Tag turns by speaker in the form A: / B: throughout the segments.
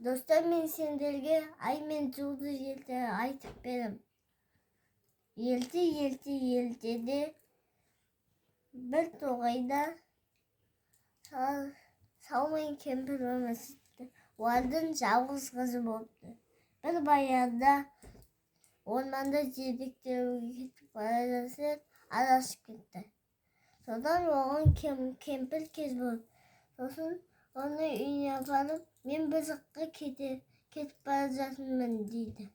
A: Dostlar, men sendерге ай мен жұлдыз елді айтып берем. Елді бір тоғайда саумен кемпір өмір сүрді. Олардың жалғыз қызы болыпты. Bir баяғыда орманда жидектерге кетіп бара жатса адасып кетті. Содан оған кемпір кез болды. Сосын оны үйіне апарып, мен бір жаққа кетіп бара жатырмын дейді.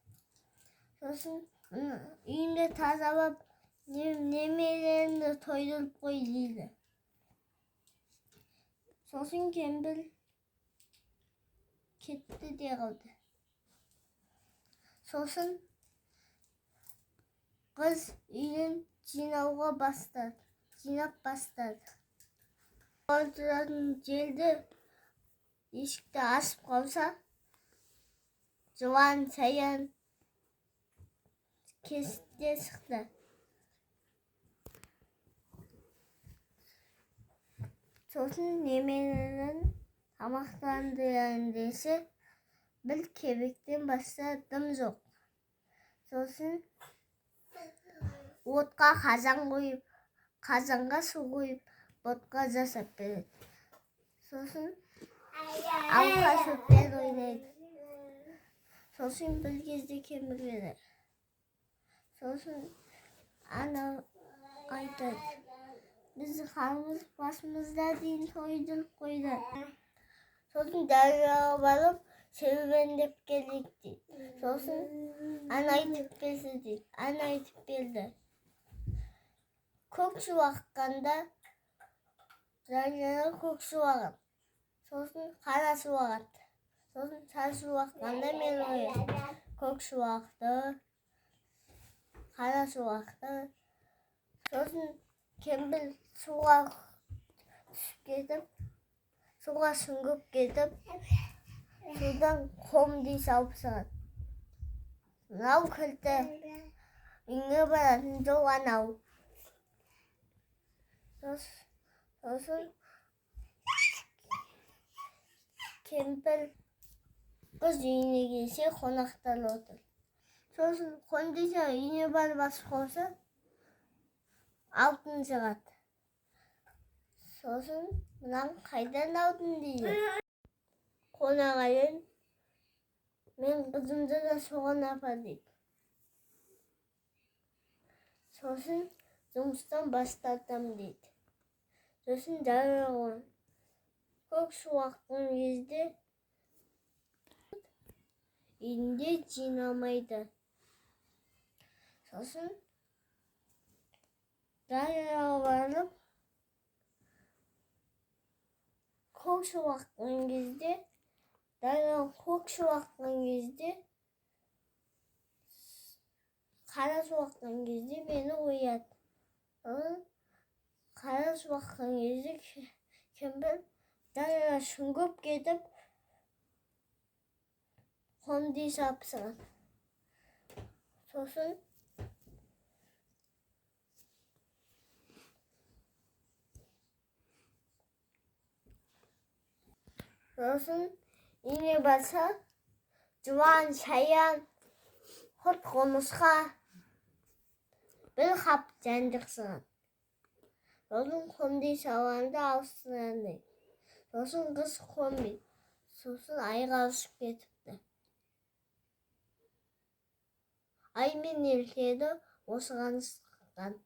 A: Сосын үйінде тазалап, немелерімді тойдырып қой дейді. Сосын кемпір кетті де қалды. Сосын қыз үйін жинап бастады. Отыратын жерді есікті ашып қалса, жылан саян кесікте шықты. Сосын немелерін тамақтандырайын десе, бір кебектен басқа дым жоқ. Сосын отқа қазан қойып, қазанға су қойып, ботқа жасап береді. Сосын алқа шөппен ойнайды. Сосын бір кезде кемпір келеді. Сосын ана айтады, біз халымыз басымызда дейін тойдырып қойды. Сосын дарияға барып серуендеп келдік дейді. Сосын ана айтып берді дейді. Ана айтып берді. Көк су аққанда дарияға көк су ағады. Сосын қара су ағады. Сосын сары су аққанда мен ойлаймын, көк су ақты, қара су ақты. Сосын кемпір суға түсіп кетіп, суға сүңгіп кетіп, судан қомди салып шығады. Мынау кілті, үйіңе баратын жол анау. Сосын кемпір қыз үйіне келсе, қонақтар отыр. Сосын қондиса үйіне барып ашып қалса, алтын шығады. Сосын мынаны қайдан алдың дейді. Қонағайын, мен қызымды да соған апар дейді. Сосын жұмыстан бас тартамын дейді. Сосын дарияға көк су аққан кезде үйінде жинамайды. Сосын дарияға барып көк су аққан кезде, қара су аққан кезде мені ояды. Қара су аққан кезде кемпір дарияға сүңгіп кетіп, қомди салып шығады. Сосын үйіне барса, жылан, шаян, құрт құмырсқа, бір қап жәндік шығады. Сосын қомди салғанды ауыстырайын дейді. Сосын қыз қонбайды. Сосын айға ұшып кетіпті. Ай мен елкеді осыған шыққан.